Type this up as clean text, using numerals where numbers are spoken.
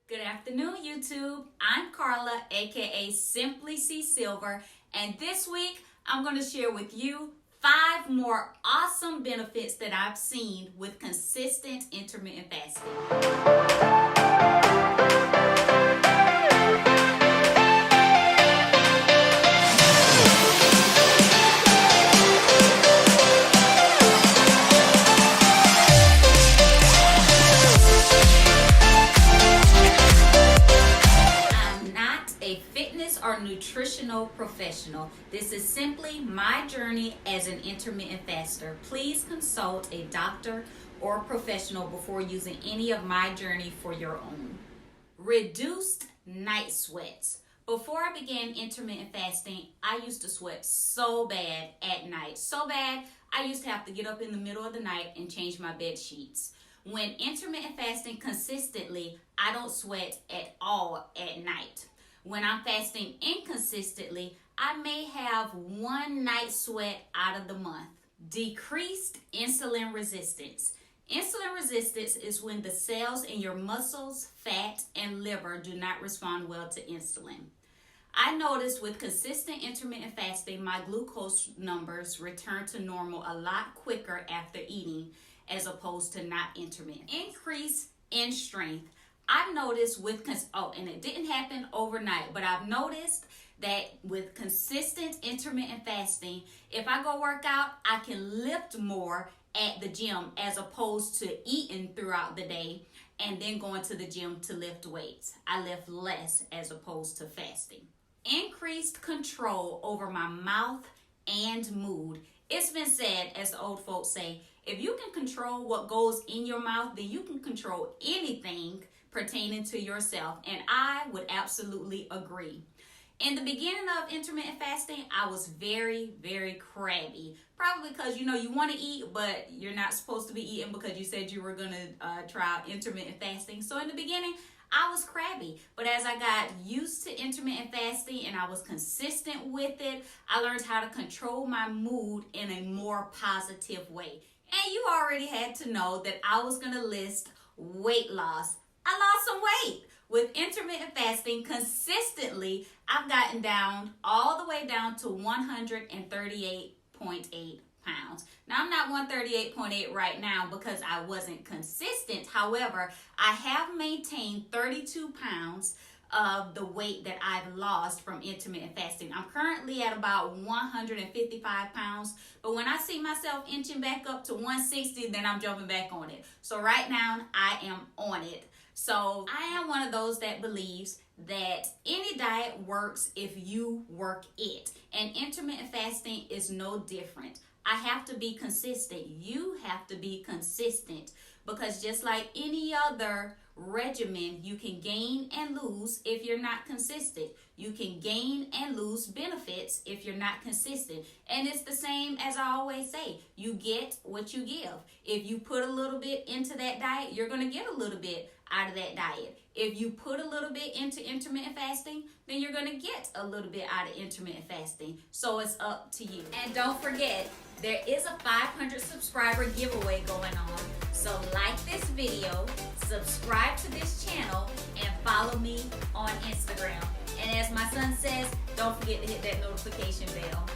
Good afternoon, YouTube. I'm Carla, aka Simply C Silver, and this week I'm going to share with you 5 more awesome benefits that I've seen with consistent intermittent fasting. Or nutritional professional. This is simply my journey as an intermittent faster. Please consult a doctor or professional before using any of my journey for your own. Reduced night sweats. Before I began intermittent fasting, I used to sweat so bad at night. So bad, I used to have to get up in the middle of the night and change my bed sheets. When intermittent fasting consistently, I don't sweat at all at night. When I'm fasting inconsistently, I may have one night sweat out of the month. Decreased insulin resistance. Insulin resistance is when the cells in your muscles, fat, and liver do not respond well to insulin. I noticed with consistent intermittent fasting, my glucose numbers return to normal a lot quicker after eating as opposed to not intermittent. Increase in strength. I've noticed and it didn't happen overnight, but I've noticed that with consistent intermittent fasting, if I go work out, I can lift more at the gym as opposed to eating throughout the day and then going to the gym to lift weights. I lift less as opposed to fasting. Increased control over my mouth and mood. It's been said, as the old folks say, if you can control what goes in your mouth, then you can control anything pertaining to yourself, and I would absolutely agree. In the beginning of intermittent fasting, I was very, very crabby. Probably because, you want to eat, but you're not supposed to be eating because you said you were going to try out intermittent fasting. So in the beginning, I was crabby. But as I got used to intermittent fasting and I was consistent with it, I learned how to control my mood in a more positive way. And you already had to know that I was going to list weight loss. I lost some weight. With intermittent fasting, consistently, I've gotten down all the way down to 138.8 pounds. Now, I'm not 138.8 right now because I wasn't consistent. However, I have maintained 32 pounds of the weight that I've lost from intermittent fasting. I'm currently at about 155 pounds, but when I see myself inching back up to 160, then I'm jumping back on it. So right now, I am on it. So I am one of those that believes that any diet works if you work it. And intermittent fasting is no different. I have to be consistent. You have to be consistent because just like any other regimen, you can gain and lose if you're not consistent. You can gain and lose benefits if you're not consistent. And it's the same as I always say, you get what you give. If you put a little bit into that diet, you're going to get a little bit out of that diet. If you put a little bit into intermittent fasting, then you're going to get a little bit out of intermittent fasting. So it's up to you. And don't forget, there is a 500 subscriber giveaway going on. So like this video, subscribe to this channel, and follow me on Instagram. And as my son says, don't forget to hit that notification bell.